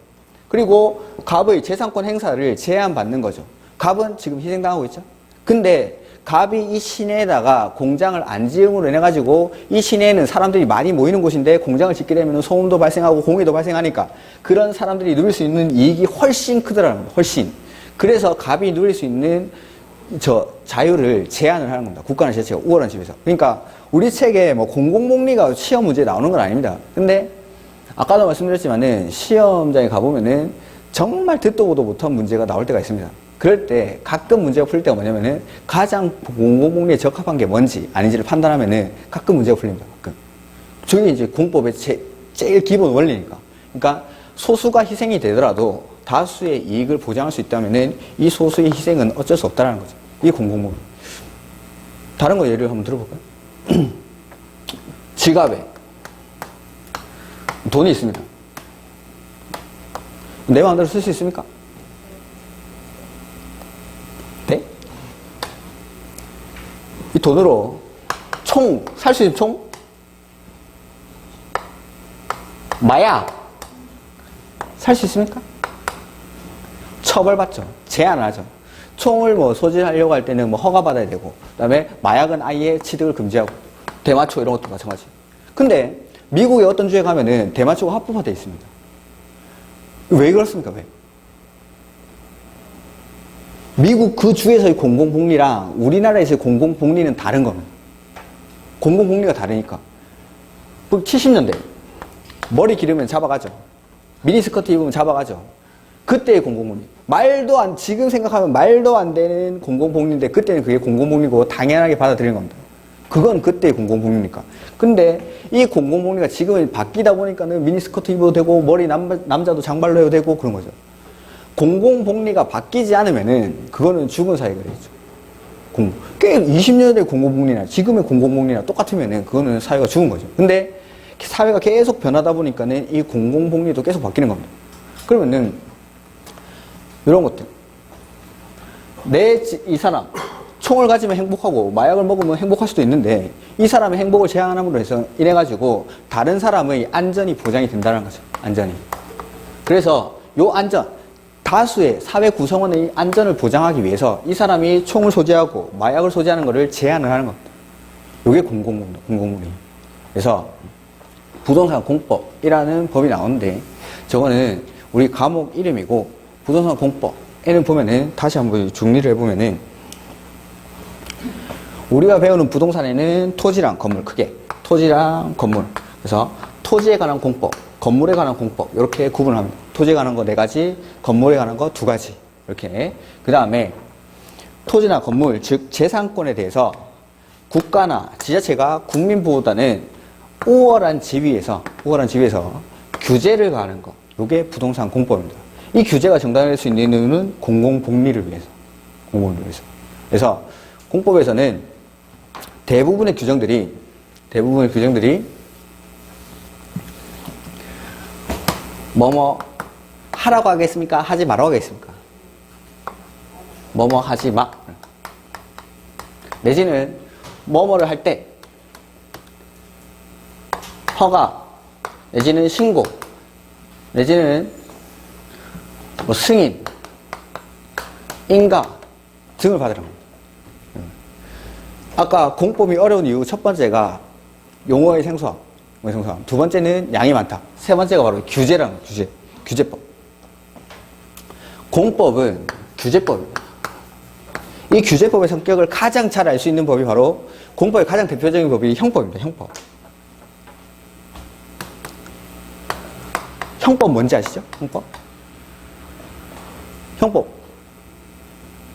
그리고 갑의 재산권 행사를 제한받는 거죠. 갑은 지금 희생당하고 있죠. 근데 갑이 이 시내에다가 공장을 안 지음으로 인해 가지고 이 시내에는 사람들이 많이 모이는 곳인데 공장을 짓게 되면 소음도 발생하고 공해도 발생하니까 그런 사람들이 누릴 수 있는 이익이 훨씬 크더라는 겁니다. 훨씬. 그래서 갑이 누릴 수 있는 자유를 제한을 하는 겁니다. 국가나 지자체가 우월한 집에서. 그러니까 우리 책에 뭐 공공복리가 시험 문제에 나오는 건 아닙니다. 근데 아까도 말씀드렸지만은 시험장에 가보면은 정말 듣도 보도 못한 문제가 나올 때가 있습니다. 그럴 때 가끔 문제가 풀릴 때가 뭐냐면은 가장 공공복리에 적합한 게 뭔지 아닌지를 판단하면은 가끔 문제가 풀립니다. 가끔. 저게 이제 공법의 제일 기본 원리니까. 그러니까 소수가 희생이 되더라도 다수의 이익을 보장할 수 있다면은 이 소수의 희생은 어쩔 수 없다라는 거죠. 이게 공공복리. 다른 거 예를 한번 들어볼까요? 지갑에 돈이 있습니다. 내 마음대로 쓸 수 있습니까? 네? 이 돈으로 총, 살 수 있는 총? 마약! 살 수 있습니까? 처벌받죠. 제한을 하죠. 총을 뭐 소지하려고 할 때는 뭐 허가받아야 되고, 그 다음에 마약은 아예 취득을 금지하고, 대마초 이런 것도 마찬가지. 근데 미국의 어떤 주에 가면은 대마초가 합법화되어 있습니다. 왜 그렇습니까? 왜? 미국 그 주에서의 공공복리랑 우리나라에서의 공공복리는 다른 겁니다. 공공복리가 다르니까. 70년대 머리 기르면 잡아가죠. 미니스커트 입으면 잡아가죠. 그때의 공공복리. 지금 생각하면 말도 안 되는 공공복리인데 그때는 그게 공공복리고 당연하게 받아들이는 겁니다. 그건 그때의 공공복리니까. 근데 이 공공복리가 지금은 바뀌다 보니까는 미니스커트 입어도 되고 머리 남자도 장발로 해도 되고 그런 거죠. 공공복리가 바뀌지 않으면은 그거는 죽은 사회가 되겠죠. 꽤 20년의 공공복리나 지금의 공공복리나 똑같으면은 그거는 사회가 죽은 거죠. 근데 사회가 계속 변하다 보니까는 이 공공복리도 계속 바뀌는 겁니다. 그러면은 이런 것들. 이 사람 총을 가지면 행복하고 마약을 먹으면 행복할 수도 있는데 이 사람의 행복을 제한함으로 해서 이래가지고 다른 사람의 안전이 보장이 된다는 거죠. 안전이. 그래서 요 안전, 다수의 사회 구성원의 안전을 보장하기 위해서 이 사람이 총을 소지하고 마약을 소지하는 것을 제한을 하는 겁니다. 요게 공공복리. 그래서 부동산 공법이라는 법이 나오는데 저거는 우리 과목 이름이고 부동산 공법에는 보면은 다시 한번 정리를 해보면은 우리가 배우는 부동산에는 토지랑 건물 크게 토지랑 건물 그래서 토지에 관한 공법 건물에 관한 공법 이렇게 구분을 합니다. 토지에 관한 거 4가지 건물에 관한 거 2가지 이렇게 그 다음에 토지나 건물 즉 재산권에 대해서 국가나 지자체가 국민보다는 우월한 지위에서 규제를 가하는 거 이게 부동산 공법입니다. 이 규제가 정당화될 수 있는 이유는 공공복리를 위해서 그래서 공법에서는 대부분의 규정들이 뭐뭐 하라고 하겠습니까? 하지 말라고 하겠습니까? 뭐뭐 하지 마. 내지는 뭐뭐를 할 때 허가 내지는 신고 내지는 뭐 승인 인가 등을 받으라고 합니다. 아까 공법이 어려운 이유 첫 번째가 용어의 생소함. 2번째는 양이 많다. 3번째가 바로 규제법. 공법은 규제법입니다. 이 규제법의 성격을 가장 잘 알 수 있는 법이 바로 공법의 가장 대표적인 법이 형법입니다. 형법 뭔지 아시죠? 형법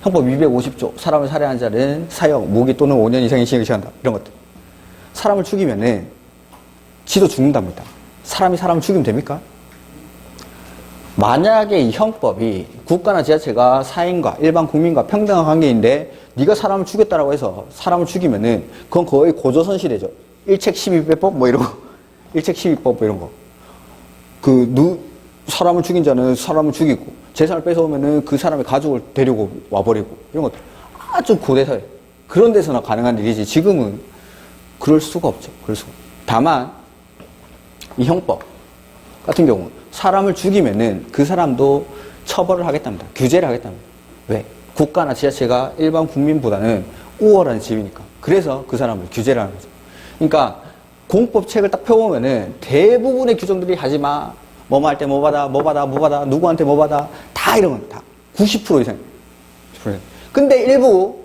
250조 사람을 살해한 자는 사형, 무기 또는 5년 이상의 징역을 처한다. 이런 것들. 사람을 죽이면은 지도 죽는답니다. 사람이 사람을 죽이면 됩니까? 만약에 이 형법이 국가나 지자체가 사인과 일반 국민과 평등한 관계인데 네가 사람을 죽였다라고 해서 사람을 죽이면은 그건 거의 고조선시대죠. 일책 12배법 뭐 이런 거. 일책 12법 뭐 이런 거. 사람을 죽인 자는 사람을 죽이고 재산을 뺏어오면은 그 사람의 가족을 데리고 와버리고 이런 것들. 아주 고대사회. 그런 데서나 가능한 일이지 지금은 그럴 수가 없죠. 그럴 수가. 다만 이 형법 같은 경우 사람을 죽이면은 그 사람도 처벌을 하겠답니다. 규제를 하겠답니다. 왜? 국가나 지자체가 일반 국민보다는 우월한 집이니까. 그래서 그 사람을 규제를 하는 거죠. 그러니까 공법책을 딱 펴보면은 대부분의 규정들이 하지마, 뭐뭐 할 때 뭐 받아, 뭐 받아, 뭐 받아, 누구한테 뭐 받아, 다 이런 겁니다. 90% 이상. 근데 일부,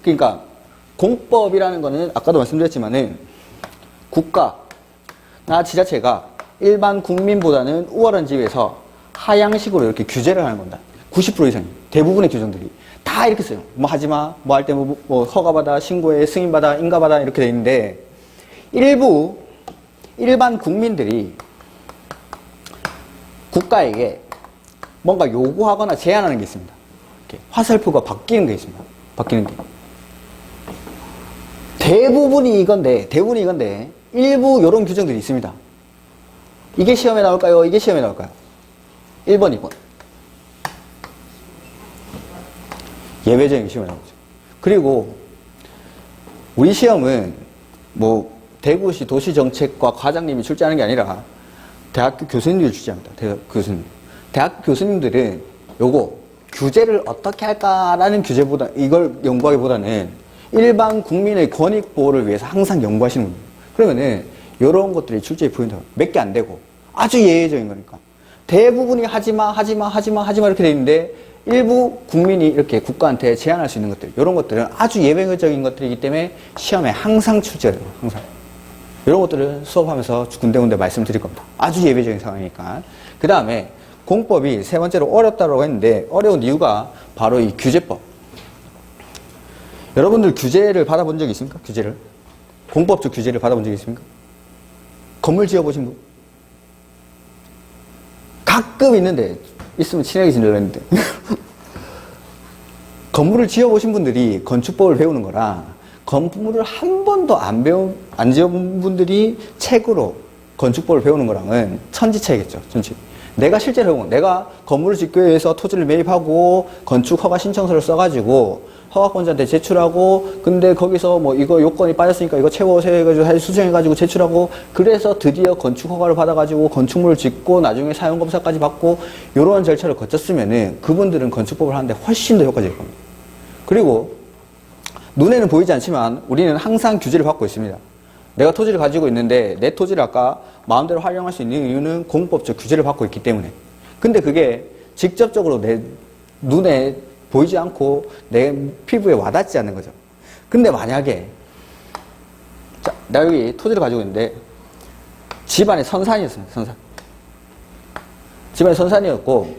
그러니까 공법이라는 거는 아까도 말씀드렸지만은 국가나 지자체가 일반 국민보다는 우월한 집에서 하향식으로 이렇게 규제를 하는 겁니다. 90% 이상. 대부분의 규정들이. 다 이렇게 써요. 뭐 하지마, 뭐 할 때 뭐 허가받아, 신고해, 승인받아, 인가받아 이렇게 돼 있는데 일부 일반 국민들이 국가에게 뭔가 요구하거나 제안하는 게 있습니다. 이렇게 화살표가 바뀌는 게 있습니다. 바뀌는 게. 대부분이 이건데 일부 이런 규정들이 있습니다. 이게 시험에 나올까요? 이게 시험에 나올까요? 1번, 2번. 예외적인 시험에 나오죠. 그리고 우리 시험은 뭐 대구시 도시정책과 과장님이 출제하는 게 아니라 대학교 교수님들이 출제합니다. 대학교 교수님들은 요거 규제를 어떻게 할까라는 규제보다 이걸 연구하기보다는 일반 국민의 권익 보호를 위해서 항상 연구하시는 겁니다. 그러면은 이런 것들이 출제의 포인트가 몇 개 안 되고 아주 예외적인 거니까 대부분이 하지마 이렇게 돼 있는데 일부 국민이 이렇게 국가한테 제안할 수 있는 것들 이런 것들은 아주 예외적인 것들이기 때문에 시험에 항상 출제가 돼요. 항상. 이런 것들을 수업하면서 군데군데 말씀드릴 겁니다. 아주 예외적인 상황이니까. 그 다음에 공법이 세 번째로 어렵다고 했는데 어려운 이유가 바로 이 규제법. 여러분들 규제를 받아본 적이 있습니까? 규제를. 공법적 규제를 받아본 적이 있습니까? 건물 지어보신 분? 가끔 있는데 있으면 친하게 지내려 했는데 건물을 지어보신 분들이 건축법을 배우는 거랑 건물을 한 번도 안 지어본 분들이 책으로 건축법을 배우는 거랑은 천지차이겠죠. 천지. 내가 실제로 해본 내가 건물을 짓기 위해서 토지를 매입하고 건축 허가 신청서를 써가지고 허가권자한테 제출하고 근데 거기서 뭐 이거 요건이 빠졌으니까 이거 채워서 해가지고 수정해가지고 제출하고 그래서 드디어 건축 허가를 받아가지고 건축물을 짓고 나중에 사용검사까지 받고 이런 절차를 거쳤으면은 그분들은 건축법을 하는데 훨씬 더 효과적일 겁니다. 그리고 눈에는 보이지 않지만 우리는 항상 규제를 받고 있습니다. 내가 토지를 가지고 있는데 내 토지를 아까 마음대로 활용할 수 있는 이유는 공법적 규제를 받고 있기 때문에. 근데 그게 직접적으로 내 눈에 보이지 않고 내 피부에 와닿지 않는 거죠. 근데 만약에 자, 나 여기 토지를 가지고 있는데 집안에 선산이었습니다. 선산. 집안에 선산이었고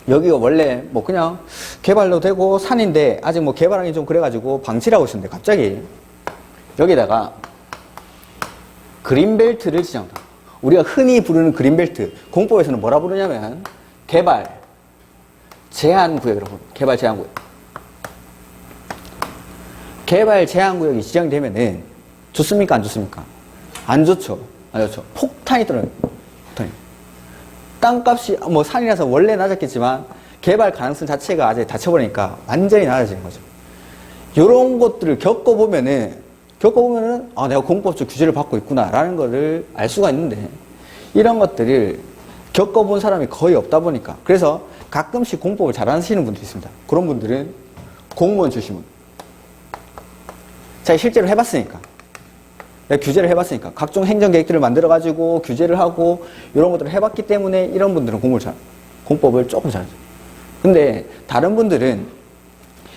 여기가 원래 뭐 그냥 개발도 되고 산인데 아직 뭐 개발하기 좀 그래가지고 방치를 하고 있었는데 갑자기 여기다가 그린벨트를 지정한다. 우리가 흔히 부르는 그린벨트 공법에서는 뭐라 부르냐면 개발 제한구역이라고 부릅니다. 개발 제한구역. 개발 제한구역이 지정되면은 좋습니까? 안 좋습니까? 안 좋죠. 안 좋죠. 폭탄이 떨어져요. 폭탄이. 땅값이 뭐 산이라서 원래 낮았겠지만 개발 가능성 자체가 아직 닫혀버리니까 완전히 낮아지는 거죠. 이런 것들을 겪어보면은 아 내가 공법적 규제를 받고 있구나라는 거를 알 수가 있는데 이런 것들을 겪어본 사람이 거의 없다 보니까 그래서 가끔씩 공법을 잘 하시는 분들이 있습니다. 그런 분들은 공무원 출신 분. 제가 실제로 해봤으니까. 내가 규제를 해봤으니까. 각종 행정계획들을 만들어가지고 규제를 하고 이런 것들을 해봤기 때문에 이런 분들은 공법을 조금 잘하죠. 근데 다른 분들은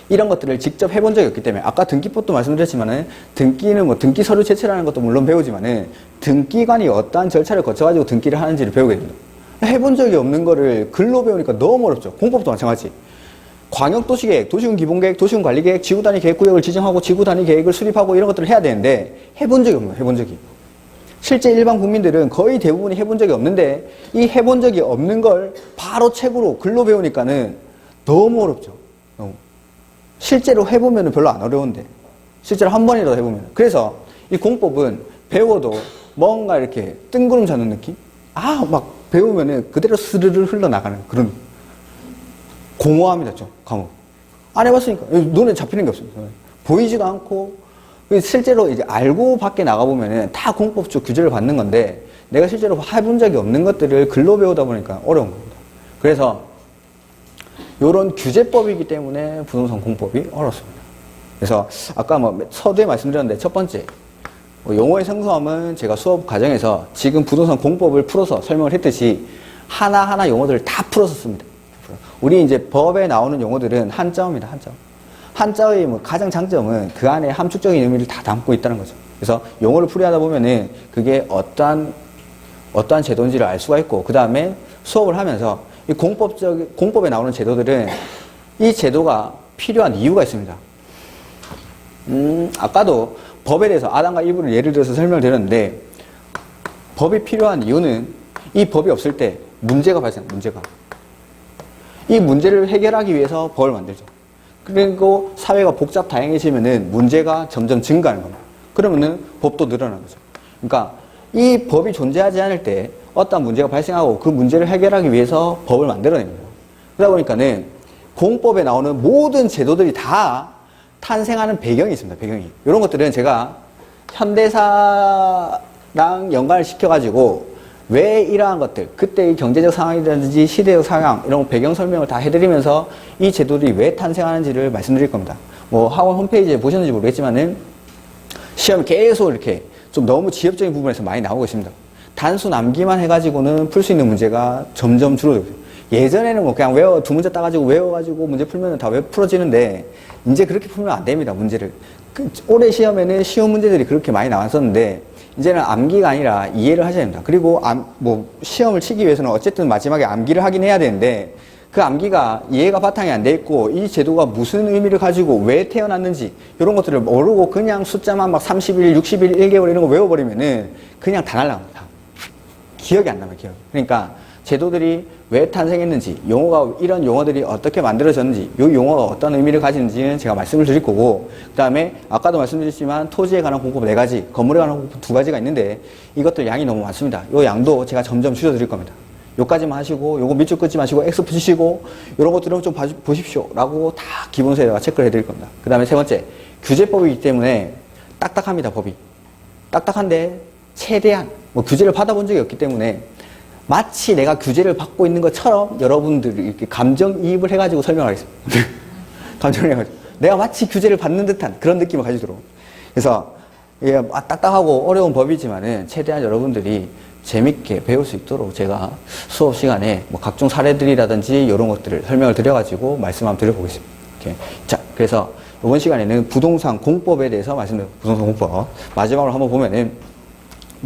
이런 것들을 직접 해본 적이 없기 때문에 아까 등기법도 말씀드렸지만은 등기는 뭐 등기 서류 제출하는 것도 물론 배우지만은 등기관이 어떠한 절차를 거쳐가지고 등기를 하는지를 배우게 됩니다. 해본 적이 없는 거를 글로 배우니까 너무 어렵죠. 공법도 마찬가지. 광역도시계획, 도시군기본계획, 도시군관리계획, 지구단위 계획구역을 지정하고 지구단위 계획을 수립하고 이런 것들을 해야 되는데 해본 적이 없는 거예요. 해본 적이. 실제 일반 국민들은 거의 대부분이 해본 적이 없는데 이 해본 적이 없는 걸 바로 책으로 글로 배우니까는 너무 어렵죠. 너무. 실제로 해보면 별로 안 어려운데 실제로 한 번이라도 해보면. 그래서 이 공법은 배워도 뭔가 이렇게 뜬구름 잡는 느낌? 막 배우면은 그대로 스르르 흘러나가는 그런 공허함이다 좀 과목. 안 해봤으니까 눈에 잡히는 게 없습니다. 보이지도 않고 실제로 이제 알고 밖에 나가보면은 다 공법적 규제를 받는 건데 내가 실제로 해본 적이 없는 것들을 글로 배우다 보니까 어려운 겁니다. 그래서 이런 규제법이기 때문에 부동산 공법이 어렵습니다. 그래서 아까 서두에 말씀드렸는데 첫 번째 용어의 생소함은 제가 수업 과정에서 지금 부동산 공법을 풀어서 설명을 했듯이 하나하나 용어들을 다 풀어서 씁니다. 우리 이제 법에 나오는 용어들은 한자어입니다. 한자어. 한자어의 가장 장점은 그 안에 함축적인 의미를 다 담고 있다는 거죠. 그래서 용어를 풀이하다 보면은 그게 어떠한 제도인지를 알 수가 있고, 그 다음에 수업을 하면서 이 공법에 나오는 제도들은 이 제도가 필요한 이유가 있습니다. 아까도 법에 대해서 아담과 이브를 예를 들어서 설명을 드렸는데, 법이 필요한 이유는 이 법이 없을 때 문제가 발생합니다. 이 문제를 해결하기 위해서 법을 만들죠. 그리고 사회가 복잡 다양해지면은 문제가 점점 증가하는 겁니다. 그러면은 법도 늘어나는 거죠. 그러니까 이 법이 존재하지 않을 때 어떤 문제가 발생하고 그 문제를 해결하기 위해서 법을 만들어냅니다. 그러다 보니까는 공법에 나오는 모든 제도들이 다 탄생하는 배경이 있습니다. 배경이. 이런 것들은 제가 현대사랑 연관을 시켜가지고 왜 이러한 것들, 그때의 경제적 상황이라든지 시대적 상황, 이런 배경 설명을 다 해드리면서 이 제도들이 왜 탄생하는지를 말씀드릴 겁니다. 학원 홈페이지에 보셨는지 모르겠지만은 시험이 계속 이렇게 좀 너무 지엽적인 부분에서 많이 나오고 있습니다. 단순 암기만 해가지고는 풀 수 있는 문제가 점점 줄어들고, 예전에는 그냥 두 문제 따가지고 외워가지고 문제 풀면 다 풀어지는데, 이제 그렇게 풀면 안 됩니다, 문제를. 올해 시험에는 쉬운 문제들이 그렇게 많이 나왔었는데, 이제는 암기가 아니라 이해를 하셔야 됩니다. 그리고 시험을 치기 위해서는 어쨌든 마지막에 암기를 하긴 해야 되는데, 그 암기가 이해가 바탕이 안 돼 있고 이 제도가 무슨 의미를 가지고 왜 태어났는지 이런 것들을 모르고 그냥 숫자만 30일, 60일, 1개월 이런 거 외워버리면은 그냥 다 날라갑니다. 기억이 안 남아요, 기억. 그러니까 제도들이 왜 탄생했는지, 이런 용어들이 어떻게 만들어졌는지, 이 용어가 어떤 의미를 가지는지는 제가 말씀을 드릴 거고, 그 다음에 아까도 말씀드렸지만 토지에 관한 공법 4가지, 건물에 관한 공법 2가지가 있는데 이것들 양이 너무 많습니다. 이 양도 제가 점점 줄여드릴 겁니다. 요까지만 하시고, 요거 밑줄 끊지 마시고 X 붙이시고 이런 것들은 좀 보십시오 라고 다 기본서에다가 체크를 해드릴 겁니다. 그 다음에 세 번째, 규제법이기 때문에 딱딱합니다. 법이 딱딱한데 최대한 규제를 받아본 적이 없기 때문에 마치 내가 규제를 받고 있는 것처럼 여러분들이 이렇게 감정이입을 해가지고 설명하겠습니다. 감정을 해가지고 내가 마치 규제를 받는 듯한 그런 느낌을 가지도록. 그래서 이게 딱딱하고 어려운 법이지만은 최대한 여러분들이 재밌게 배울 수 있도록 제가 수업 시간에 각종 사례들이라든지 이런 것들을 설명을 드려가지고 말씀 한번 드려보겠습니다. 이렇게. 자, 그래서 이번 시간에는 부동산 공법에 대해서 말씀드려요. 부동산 공법. 마지막으로 한번 보면은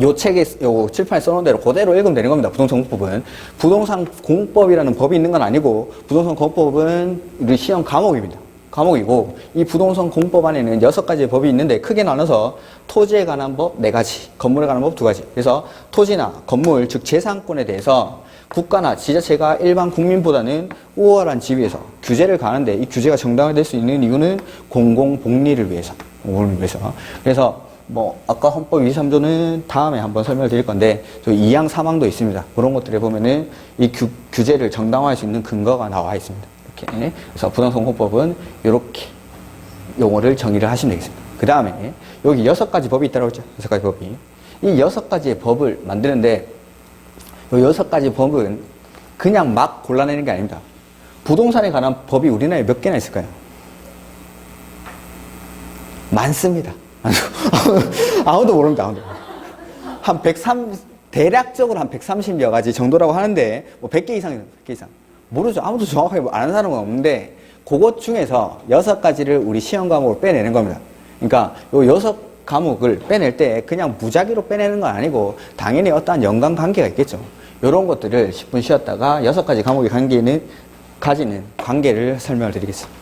요 책에, 요 칠판에 써놓은 대로 그대로 읽으면 되는 겁니다. 부동산 공법은. 부동산 공법이라는 법이 있는 건 아니고, 부동산 공법은 우리 시험 과목입니다. 과목이고, 이 부동산 공법 안에는 6가지의 법이 있는데, 크게 나눠서 토지에 관한 법 4가지, 건물에 관한 법 2가지. 그래서 토지나 건물, 즉 재산권에 대해서 국가나 지자체가 일반 국민보다는 우월한 지위에서 규제를 가하는데, 이 규제가 정당화될 수 있는 이유는 공공복리를 위해서. 그래서 아까 헌법 23조는 다음에 한번 설명을 드릴 건데, 저 2항 3항도 있습니다. 그런 것들에 보면은 이 규제를 정당화할 수 있는 근거가 나와 있습니다. 이렇게. 그래서 부동산 공법은 이렇게 용어를 정의를 하시면 되겠습니다. 그 다음에 여기 6가지 법이 있다고 했죠. 6가지 법이. 이 6가지의 법을 만드는데, 이 6가지 법은 그냥 막 골라내는 게 아닙니다. 부동산에 관한 법이 우리나라에 몇 개나 있을까요? 많습니다. 아무도 모릅니다. 한 130, 대략적으로 한 130여 가지 정도라고 하는데, 100개 이상이에요. 100개 이상. 모르죠. 아무도 정확하게 아는 사람은 없는데, 그것 중에서 6가지를 우리 시험 과목으로 빼내는 겁니다. 그러니까, 요 6과목을 빼낼 때 그냥 무작위로 빼내는 건 아니고, 당연히 어떠한 연관 관계가 있겠죠. 요런 것들을 10분 쉬었다가 6가지 과목의 가지는 관계를 설명을 드리겠습니다.